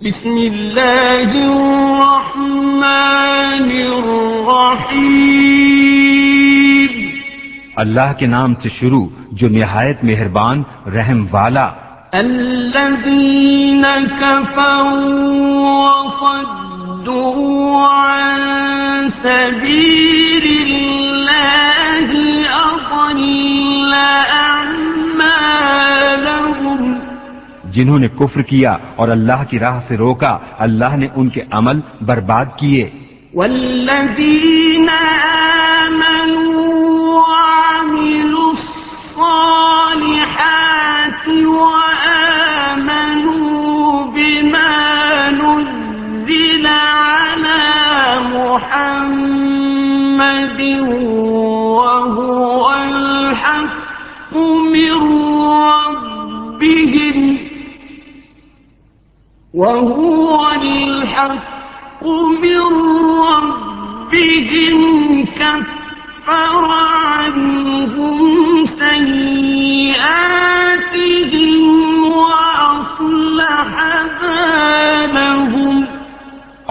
بسم اللہ الرحمن الرحیم، اللہ کے نام سے شروع جو نہایت مہربان رحم والا۔ الذین کفروا وصدوا عن سبیل اللہ اضل اعمالهم، جنہوں نے کفر کیا اور اللہ کی راہ سے روکا، اللہ نے ان کے عمل برباد کیے۔ والذین آمنوا وعملوا الصالحات وآمنوا بما نزل على محمد وهو الحق من ربهم كفر عنهم سيئاتهم وأصلح بالهم،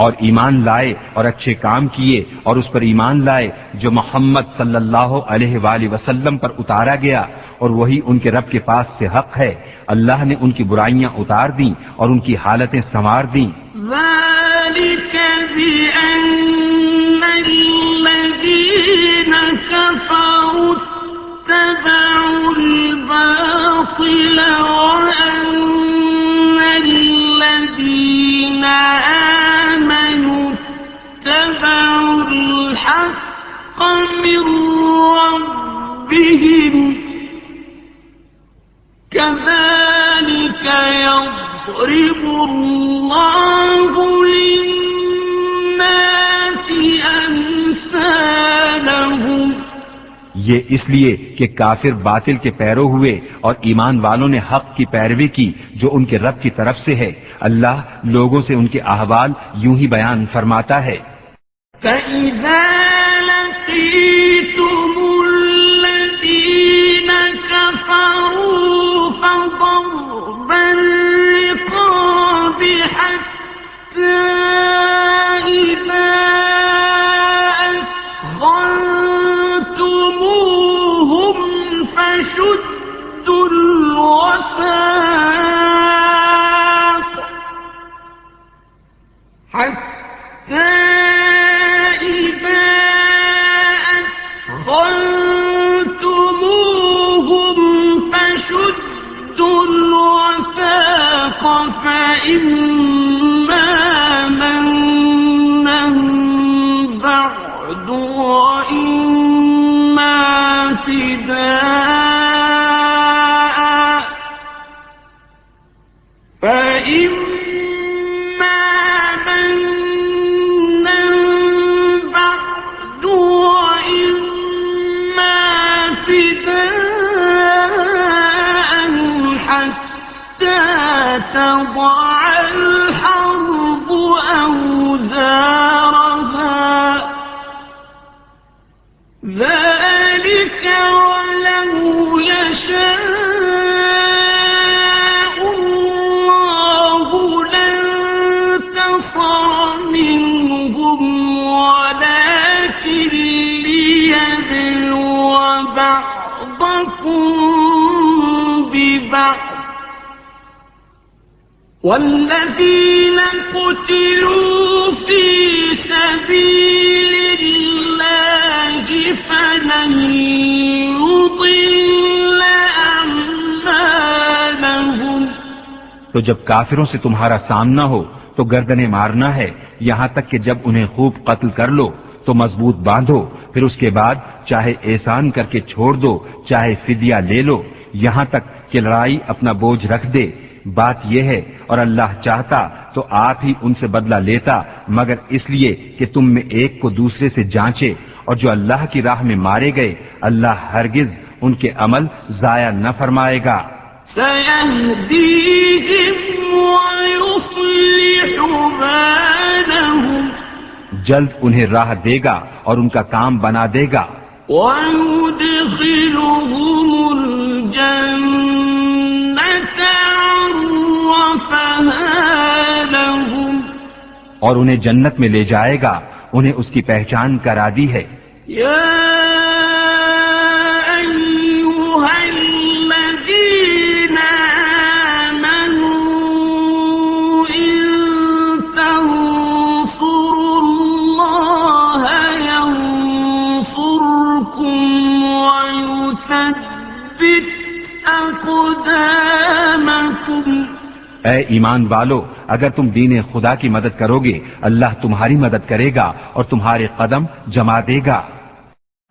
اور ایمان لائے اور اچھے کام کیے اور اس پر ایمان لائے جو محمد صلی اللہ علیہ وآلہ وسلم پر اتارا گیا، اور وہی ان کے رب کے پاس سے حق ہے۔ اللہ نے ان کی برائیاں اتار دیں اور ان کی حالتیں سنوار دیں۔ ذلك بأن الذين كفروا اتبعوا الباطل وأن الذين آمنوا اتبعوا الحق من ربهم، كذلك يضرب الله للناس أمثالهم، یہ اس لیے کہ کافر باطل کے پیرو ہوئے اور ایمان والوں نے حق کی پیروی کی جو ان کے رب کی طرف سے ہے۔ اللہ لوگوں سے ان کے احوال یوں ہی بیان فرماتا ہے۔ فَإِذَا لَقِيتُمُ الَّذِينَ كَفَرُوا فَضَرْبَ الرِّقَابِ حَتَّى إِذَا أَثْخَنْتُمُوهُمْ فَشُدُّوا الْوَثَاقَ حَتَّى إِذَا أَثْخَنْتُمُوهُمْ فَشُدُّوا الْوَثَاقَ فَإِمَّا مَنًّا بَعْدُ وَإِمَّا فِدَاءً، فَإِمَّا مَنًّا بَعْدُ وَإِمَّا فِدَاءً حَتَّى تَضَعَ الْحَرْبُ أَوْزَارَهَا، ذَلِكَ وَلَوْ يَشَاءُ اللَّهُ لَانتَصَرَ مِنْهُمْ وَلَكِنْ لِيَبْلُوَ بَعْضَكُمْ بِبَعْضٍ، وَالَّذِينَ قُتِلُوا فِي سَبِيلِ اللَّهِ فَلَنْ يُضِلَّ أَعْمَالَهُمْ۔ تو جب کافروں سے تمہارا سامنا ہو تو گردنیں مارنا ہے، یہاں تک کہ جب انہیں خوب قتل کر لو تو مضبوط باندھو، پھر اس کے بعد چاہے احسان کر کے چھوڑ دو چاہے فدیہ لے لو، یہاں تک کہ لڑائی اپنا بوجھ رکھ دے۔ بات یہ ہے اور اللہ چاہتا تو آپ ہی ان سے بدلہ لیتا، مگر اس لیے کہ تم میں ایک کو دوسرے سے جانچے، اور جو اللہ کی راہ میں مارے گئے اللہ ہرگز ان کے عمل ضائع نہ فرمائے گا۔ سَيَهْدِيهِمْ وَيُصْلِحُ بَالَهُمْ، جلد انہیں راہ دے گا اور ان کا کام بنا دے گا۔ وَيُدْخِلُهُمُ الْجَنَّةَ عَرَّفَهَا لَهُمْ، اور انہیں جنت میں لے جائے گا، انہیں اس کی پہچان کرا دی ہے۔ اے ایمان والو، اگر تم دین خدا کی مدد کرو گے اللہ تمہاری مدد کرے گا اور تمہارے قدم جما دے گا۔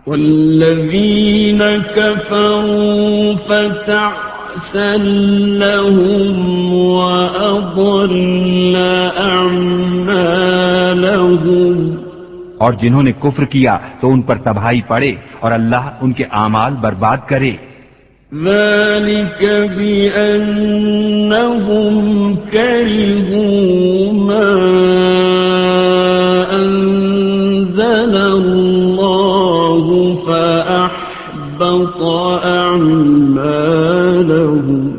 والذین کفروا فتعسا لهم وأضل أعمالهم، اور جنہوں نے کفر کیا تو ان پر تباہی پڑے اور اللہ ان کے اعمال برباد کرے۔ ذلك بأنهم كرهوا ما أنزل الله فأحبط أعمالهم،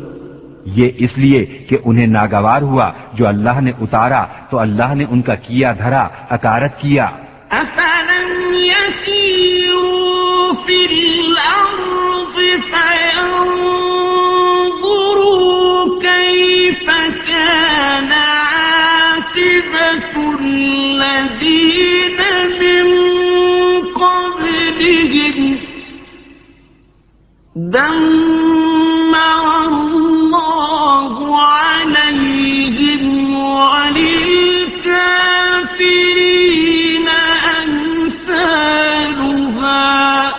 یہ اس لیے کہ انہیں ناگوار ہوا جو اللہ نے اتارا تو اللہ نے ان کا کیا دھرا اکارت کیا۔ أفلم يسيروا في الأرض فينظروا كيف كان عاقبة الذين من قبلهم دمر الله عليهم وللكافرين أمثالها۔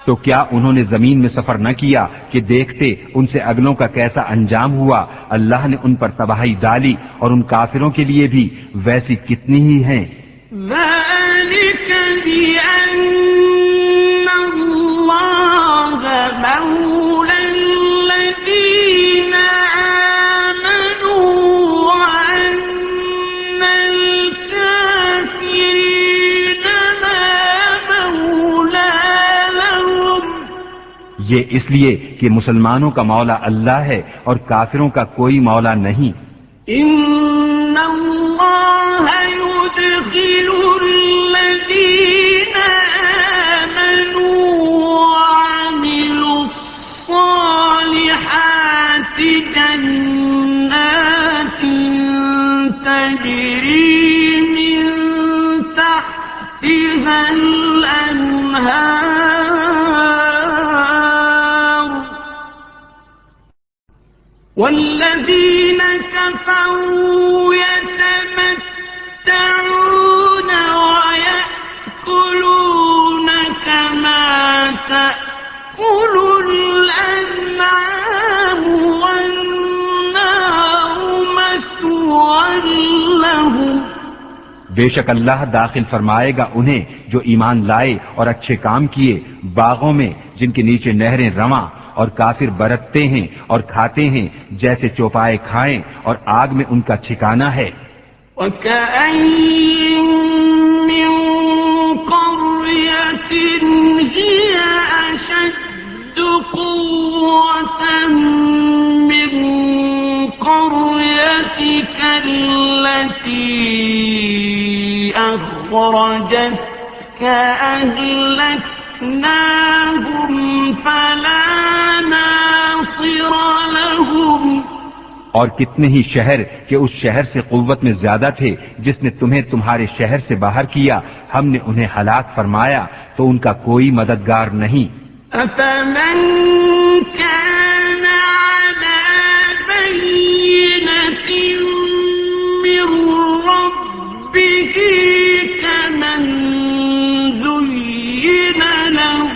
تو کیا انہوں نے زمین میں سفر نہ کیا کہ دیکھتے ان سے اگلوں کا کیسا انجام ہوا؟ اللہ نے ان پر تباہی ڈالی اور ان کافروں کے لیے بھی ویسی کتنی ہی ہیں۔ ذلك بأن الله مولى الذين آمنوا وأن الكافرين لا مولى لهم۔ یہ اس لیے کہ مسلمانوں کا مولا اللہ ہے اور کافروں کا کوئی مولا نہیں۔ إن الله يدخل الذين آمنوا وعملوا الصالحات جنات تجري من تحتها الأنهار، والذين كفروا يتمتعون ويأكلون كما تأكل الأنعام والنار مثوى لهم۔ بے شک اللہ داخل فرمائے گا انہیں جو ایمان لائے اور اچھے کام کیے باغوں میں جن کے نیچے نہریں رواں، اور کافر برتتے ہیں اور کھاتے ہیں جیسے چوپائے کھائیں، اور آگ میں ان کا ٹھکانہ ہے۔ وَكَأَيِّن مِّن قَرْيَةٍ هِيَ أَشَدُّ قُوَّةً مِّن قَرْيَتِكَ الَّتِي أَخْرَجَتْكَ أَهْلَكْنَاهُمْ فَلَا نَاصِرَ لَهُمْ۔ اور کتنے ہی شہر کہ اس شہر سے قوت میں زیادہ تھے جس نے تمہیں تمہارے شہر سے باہر کیا، ہم نے انہیں ہلاک فرمایا تو ان کا کوئی مددگار نہیں۔ أَفَمَنْ كَانَ عَلَى بَيِّنَةٍ مِّن رَّبِّهِ كَمَنْ زُيِّنَ لَهُ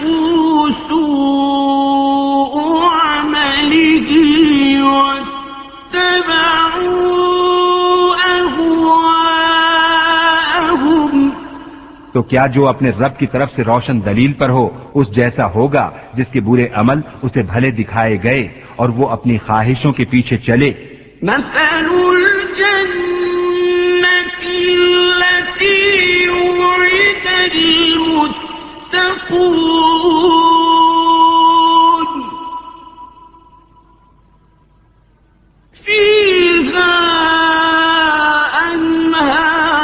سُوءُ عَمَلِهِ تو کیا جو اپنے رب کی طرف سے روشن دلیل پر ہو اس جیسا ہوگا جس کے برے عمل اسے بھلے دکھائے گئے اور وہ اپنی خواہشوں کے پیچھے چلے؟ مثل الجنة التي وعد المتقون فيها أنهار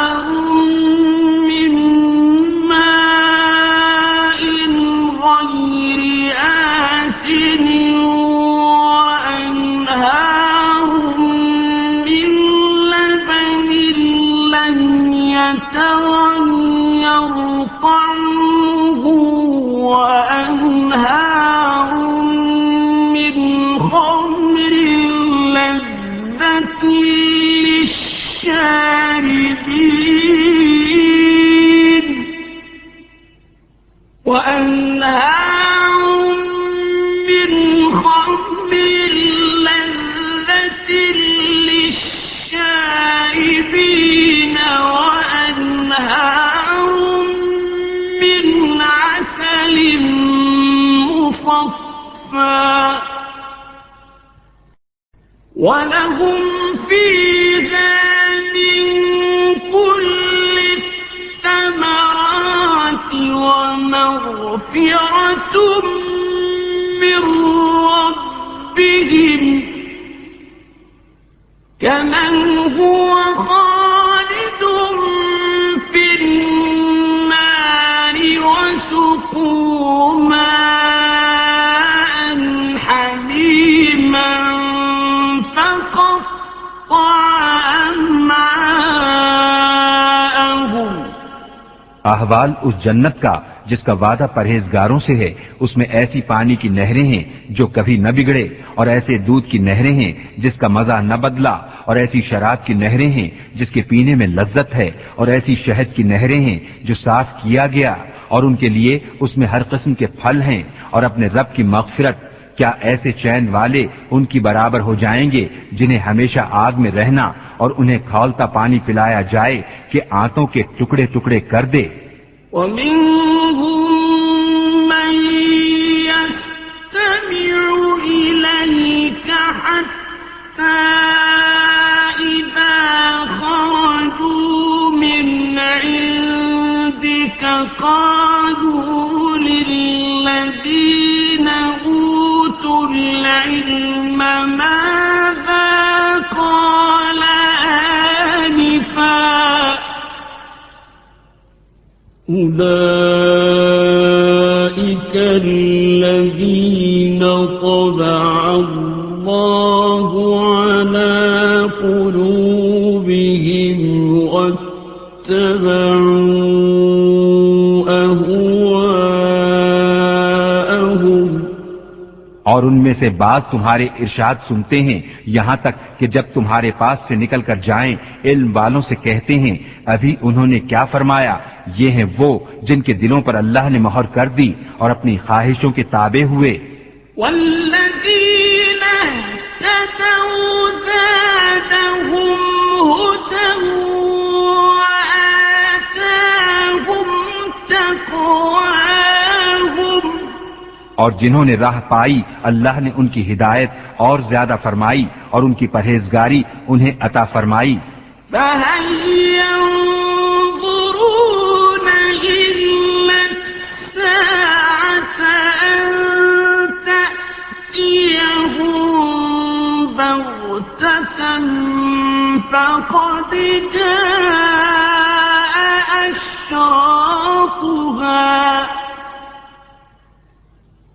صفا وَلَهُمْ فِيهَا مِن كُلِّ الثَّمَرَاتِ وَمَغْفِرَةٌ مِّن رَّبِّهِمْ كَمَنْ هُوَ خَالِدٌ فِي النَّارِ وَسُقُوا مَاءً حَمِيمًا احوال اس جنت کا جس کا وعدہ پرہیزگاروں سے ہے، اس میں ایسی پانی کی نہریں ہیں جو کبھی نہ بگڑے، اور ایسے دودھ کی نہریں ہیں جس کا مزہ نہ بدلا، اور ایسی شراب کی نہریں ہیں جس کے پینے میں لذت ہے، اور ایسی شہد کی نہریں ہیں جو صاف کیا گیا، اور ان کے لیے اس میں ہر قسم کے پھل ہیں، اور اپنے رب کی مغفرت۔ کیا ایسے چین والے ان کی برابر ہو جائیں گے جنہیں ہمیشہ آگ میں رہنا اور انہیں کھولتا پانی پلایا جائے کہ آنتوں کے ٹکڑے ٹکڑے کر دے؟ وَمِنْهُمْ مَنْ يَسْتَمِعُ إِلَيْكَ حَتَّى إِذَا خَرَجُوا مِنْ عِنْدِكَ قَالُوا لِلَّذِينَ أُوتُوا الْعِلْمَ مَاذَا قَالَ آنِفًا أُولَئِكَ الَّذِينَ طَبَعَ اللَّهُ عَلَى قُلُوبِهِمْ وَاتَّبَعُوا أَهْوَاءَهُمْ۔ اور ان میں سے بعض تمہارے ارشاد سنتے ہیں یہاں تک کہ جب تمہارے پاس سے نکل کر جائیں علم والوں سے کہتے ہیں ابھی انہوں نے کیا فرمایا، یہ ہیں وہ جن کے دلوں پر اللہ نے مہر کر دی اور اپنی خواہشوں کے تابع ہوئے۔ وَالَّذِينَ اهْتَدَوْا زَادَهُمْ هُدًى وَآتَاهُمْ تَقْوَاهُمْ۔ اور جنہوں نے راہ پائی اللہ نے ان کی ہدایت اور زیادہ فرمائی اور ان کی پرہیزگاری انہیں عطا فرمائی۔ فَهَلْ يَنظُرُونَ إِلَّا السَّاعَةَ أَن تَأْتِيَهُم بَغْتَةً فَقَدْ جَاءَ أَشْرَاطُهَا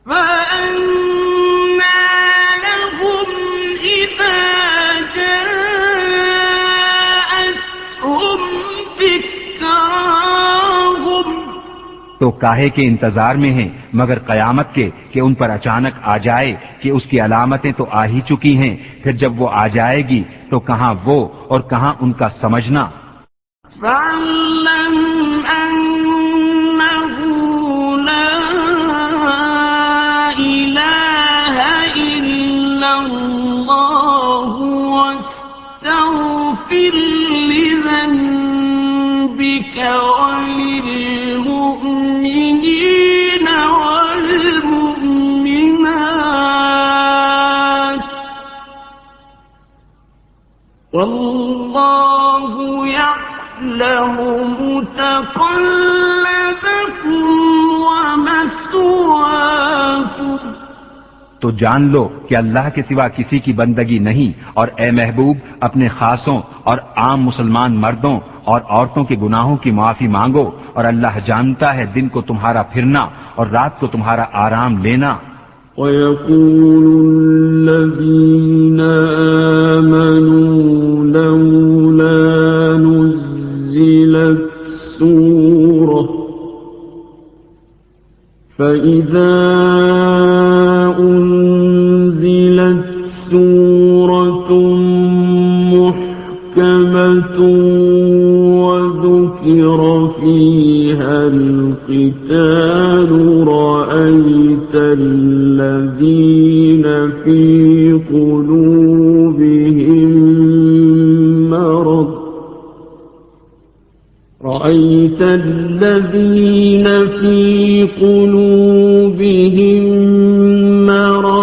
فَأَنَّىٰ لَهُمْ إِذَا جَاءَتْهُمْ ذِكْرَاهُمْ۔ تو کاہے کے انتظار میں ہیں مگر قیامت کے کہ ان پر اچانک آ جائے کہ اس کی علامتیں تو آ ہی چکی ہیں، پھر جب وہ آ جائے گی تو کہاں وہ اور کہاں ان کا سمجھنا۔ فَاعْلَمْ أَنَّهُ لَا إِلَٰهَ إِلَّا اللَّهُ وَاسْتَغْفِرْ لِذَنبِكَ وَلِلْمُؤْمِنِينَ وَالْمُؤْمِنَاتِ وَاللَّهُ يَعْلَمُ مُتَقَلَّبَكُمْ وَمَثْوَاكُمْ۔ تو جان لو کہ اللہ کے سوا کسی کی بندگی نہیں، اور اے محبوب اپنے خاصوں اور عام مسلمان مردوں اور عورتوں کے گناہوں کی معافی مانگو، اور اللہ جانتا ہے دن کو تمہارا پھرنا اور رات کو تمہارا آرام لینا۔ وَيَقُولُ الَّذِينَ آمَنُوا لَوْلَا نُزِّلَتْ سُورَةٌ فَإِذَا أُنزِلَتْ سُورَةٌ مُحْكَمَةٌ وَذُكِرَ فِيهَا الْقِتَالُ رَأَيْتَ الَّذِينَ فِي قُلُوبِهِم مرض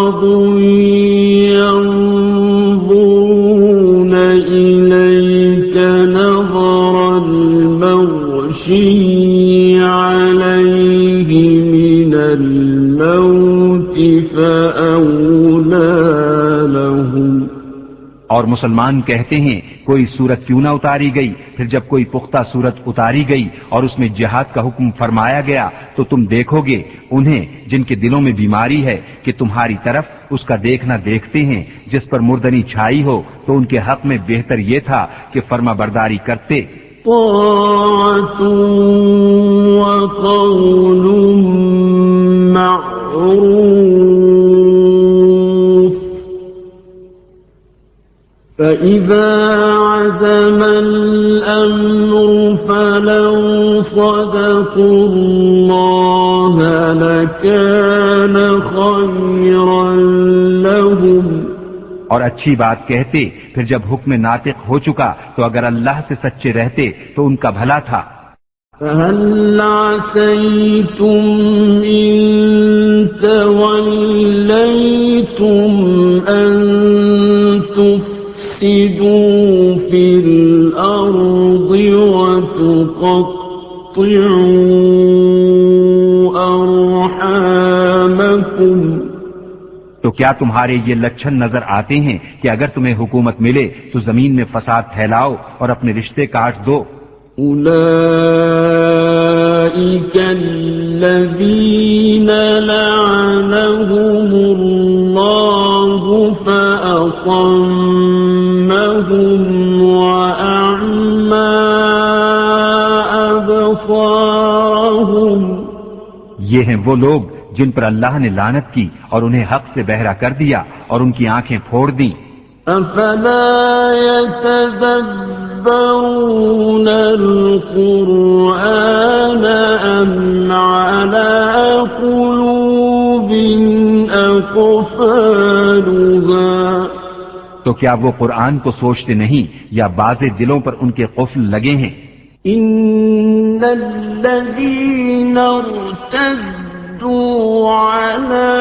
عليه من الموت فأولى لهم. اور مسلمان کہتے ہیں کوئی صورت کیوں نہ اتاری گئی، پھر جب کوئی پختہ صورت اتاری گئی اور اس میں جہاد کا حکم فرمایا گیا تو تم دیکھو گے انہیں جن کے دلوں میں بیماری ہے کہ تمہاری طرف اس کا دیکھنا دیکھتے ہیں جس پر مردنی چھائی ہو، تو ان کے حق میں بہتر یہ تھا کہ فرما برداری کرتے. طاعة وقول معروف فإذا عزم الأمر فلو صدقوا الله لكان خيرا لهم. اور اچھی بات کہتے، پھر جب حکم ناطق ہو چکا تو اگر اللہ سے سچے رہتے تو ان کا بھلا تھا. فهل عسيتم إن توليتم أن تفسدوا في الأرض وتقطعوا أرحامكم. تو کیا تمہارے یہ لچھن نظر آتے ہیں کہ اگر تمہیں حکومت ملے تو زمین میں فساد پھیلاؤ اور اپنے رشتے کاٹ دو؟ أولئك الذين لعنهم الله فأصمهم وأعمى أبصارهم. یہ ہیں وہ لوگ جن پر اللہ نے لعنت کی اور انہیں حق سے بہرا کر دیا اور ان کی آنکھیں پھوڑ دیں. أفلا يتدبرون القرآن أم على قلوب أقفالها. تو کیا وہ قرآن کو سوچتے نہیں یا بعض دلوں پر ان کے قفل لگے ہیں؟ إن الذين ارتدوا على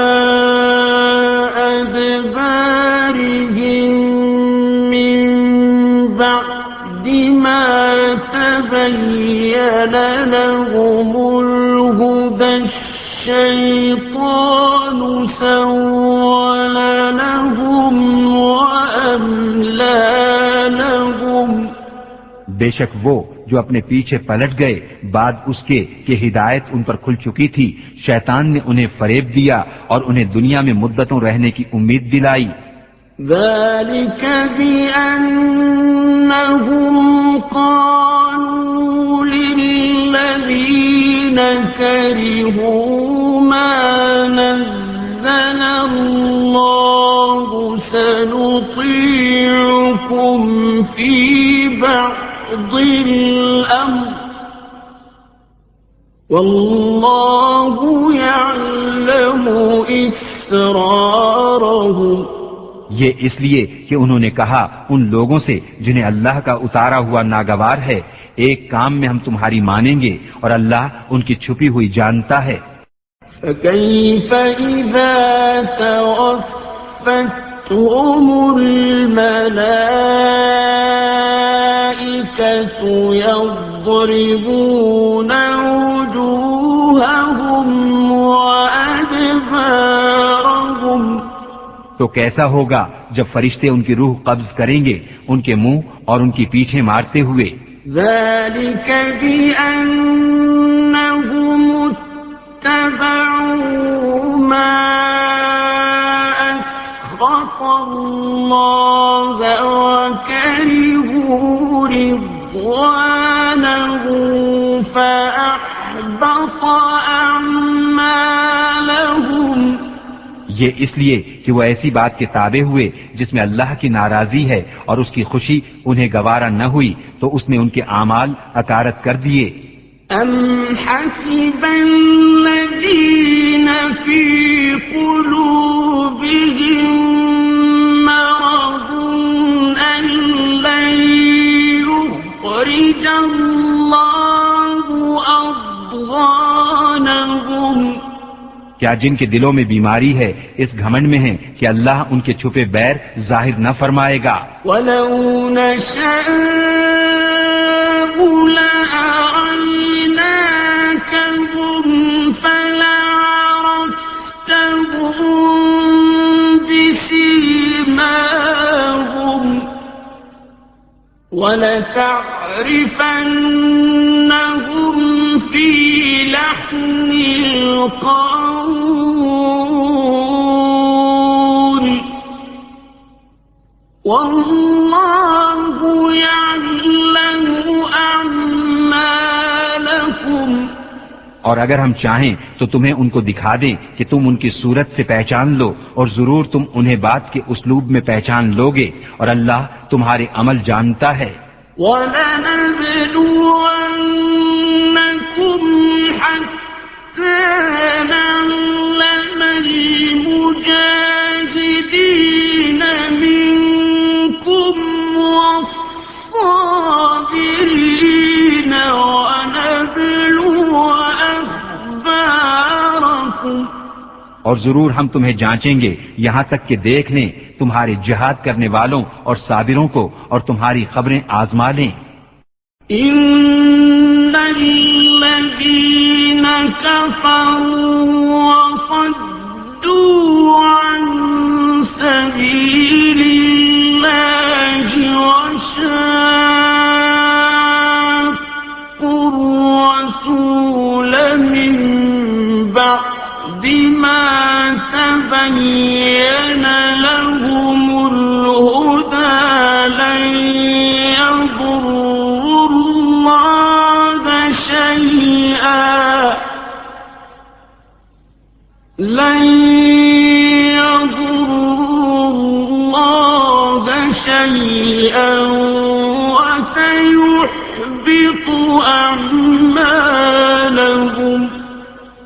أدبارهم من بعد ما تبين لهم الهدى الشيطان سول لهم وأملى لهم. بے شک وہ جو اپنے پیچھے پلٹ گئے بعد اس کے کہ ہدایت ان پر کھل چکی تھی، شیطان نے انہیں فریب دیا اور انہیں دنیا میں مدتوں رہنے کی امید دلائی. ذلك بأنهم قالوا للذين كرهوا ما نزل الله سنطيعكم في بعض الأمر والله يعلم إسرارهم. یہ اس لیے کہ انہوں نے کہا ان لوگوں سے جنہیں اللہ کا اتارا ہوا ناگوار ہے، ایک کام میں ہم تمہاری مانیں گے اور اللہ ان کی چھپی ہوئی جانتا ہے. فكيف إذا توفتهم الملائكة يضربون وجوههم وأدبارهم. تو کیسا ہوگا جب فرشتے ان کی روح قبض کریں گے ان کے منہ اور ان کی پیٹھیں مارتے ہوئے. ذلك بأنهم اتبعوا ما أسخط الله وكرهوا رضوانه فأحبط أعمالهم. یہ اس لیے کہ وہ ایسی بات کے تابع ہوئے جس میں اللہ کی ناراضی ہے اور اس کی خوشی انہیں گوارا نہ ہوئی تو اس نے ان کے اعمال اکارت کر دیے. أم حسب الذين في قلوبهم مرض أن لن يخرج الله أضغانهم. کیا جن کے دلوں میں بیماری ہے اس گھمنڈ میں ہیں کہ اللہ ان کے چھپے بیر ظاہر نہ فرمائے گا. وَلَوْ نَشَاءُ لَأَرَيْنَاهُمُ وَلَتَعْرِفَنَّهُمْ فِي لَحْنِ الْقَوْلِ وَاللَّهُ يَعْلَمُ أَعْمَالَكُمْ۔ اور اگر ہم چاہیں تو تمہیں ان کو دکھا دیں کہ تم ان کی صورت سے پہچان لو، اور ضرور تم انہیں بات کے اسلوب میں پہچان لوگے، اور اللہ تمہارے عمل جانتا ہے۔ وَلَنَبْلُوَنَّكُمْ حَتَّى نَعْلَمَ الْمُجَاهِدِينَ مِنكُمْ وَالصَّابِرِينَ وَنَبْلُوَ أَخْبَارَكُمْ۔ اور ضرور ہم تمہیں جانچیں گے یہاں تک کہ دیکھ لیں تمہارے جہاد کرنے والوں اور صابروں کو، اور تمہاری خبریں آزما لیں۔ إِنَّ الَّذِينَ كَفَرُوا وَصَدُّوا عَن سَبِيلِ اللَّهِ وَشَاقُّوا الرَّسُولَ مِن بَعْدِ مَا تَبَيَّنَ لَهُمُ الْهُدَى لَن يَضُرُّوا اللَّهَ شَيْئًا وَسَيُحْبِطُ أَعْمَالَهُمْ۔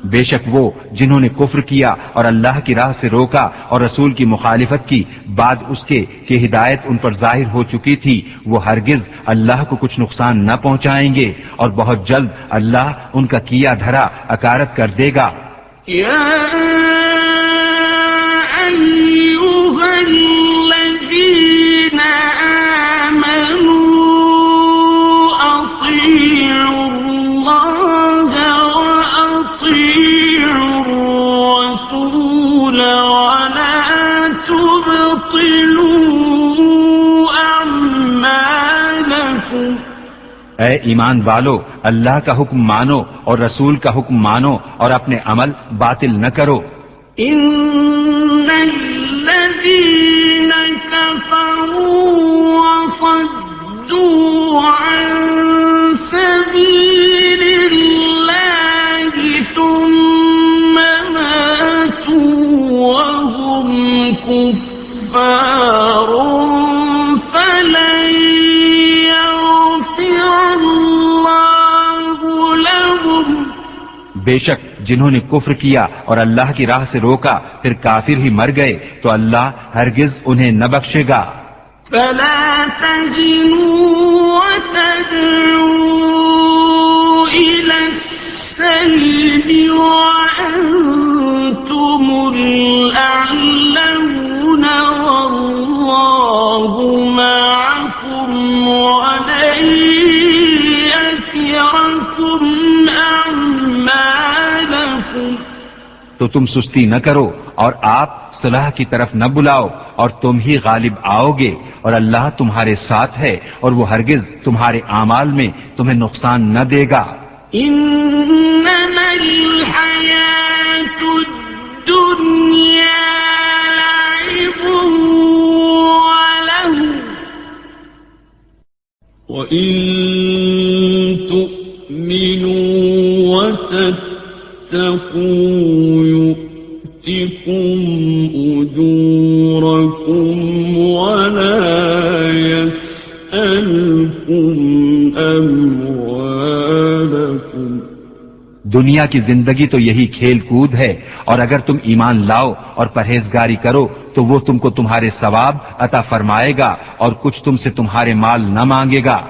بے شک وہ جنہوں نے کفر کیا اور اللہ کی راہ سے روکا اور رسول کی مخالفت کی بعد اس کے کہ ہدایت ان پر ظاہر ہو چکی تھی، وہ ہرگز اللہ کو کچھ نقصان نہ پہنچائیں گے، اور بہت جلد اللہ ان کا کیا دھرا اکارت کر دے گا۔ يا أيها الذين آمنوا أطيعوا الله وأطيعوا الرسول ولا تبطلوا أعمالكم۔ اے ایمان والو، اللہ کا حکم مانو اور رسول کا حکم مانو اور اپنے عمل باطل نہ کرو۔ إن الذين كفروا وصدوا عن سبيل الله ثم ماتوا وهم كفار فلن يغفر الله لهم۔ بے شک جنہوں نے کفر کیا اور اللہ کی راہ سے روکا پھر کافر ہی مر گئے تو اللہ ہرگز انہیں نہ بخشے گا۔ فلا تهنوا وتدعوا إلى السلم وأنتم الأعلون والله معكم ولن يتركم أعمالكم۔ تو تم سستی نہ کرو اور آپ صلاح کی طرف نہ بلاؤ، اور تم ہی غالب آؤ گے، اور اللہ تمہارے ساتھ ہے اور وہ ہرگز تمہارے اعمال میں تمہیں نقصان نہ دے گا۔ إنما الحياة الدنيا لعب ولهو وإن تؤمنوا وتتقوا يؤتكم أجوركم ولا يسألكم أموالكم۔ دنیا کی زندگی تو یہی کھیل کود ہے، اور اگر تم ایمان لاؤ اور پرہیزگاری کرو تو وہ تم کو تمہارے ثواب عطا فرمائے گا اور کچھ تم سے تمہارے مال نہ مانگے گا۔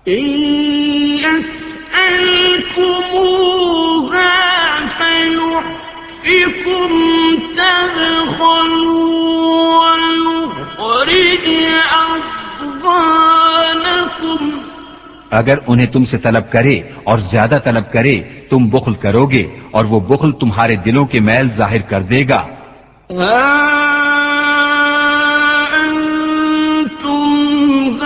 إن يسألكموها فيحفكم تبخلوا ويخرج أضغانكم۔ اگر انہیں تم سے طلب کرے اور زیادہ طلب کرے تم بخل کرو گے، اور وہ بخل تمہارے دلوں کے میل ظاہر کر دے گا۔ ها أنتم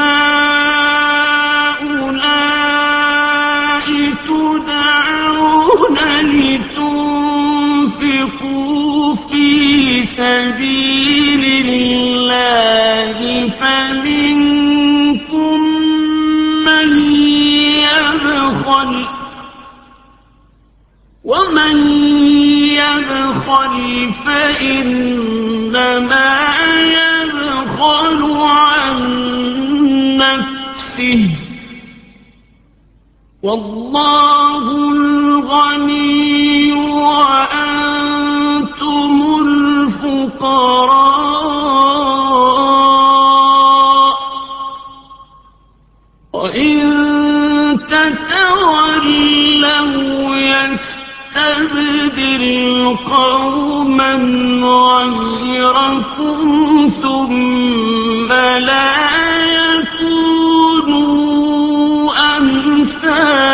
ومن يبخل فإنما يبخل عن نفسه والله الغني وأنتم الفقراء وإن تتولوا يستبدل قوما غيركم ثم لا يكونوا أمثالكم.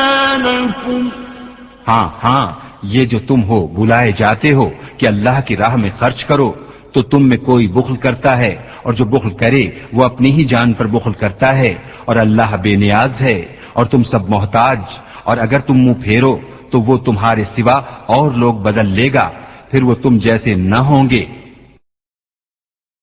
ہاں یہ جو تم ہو بلائے جاتے ہو کہ اللہ کی راہ میں خرچ کرو تو تم میں کوئی بخل کرتا ہے اور جو بخل کرے وہ اپنی ہی جان پر بخل کرتا ہے اور اللہ بے نیاز ہے اور تم سب محتاج. اور اگر تم منہ پھیرو تو وہ تمہارے سوا اور لوگ بدل لے گا پھر وہ تم جیسے نہ ہوں گے.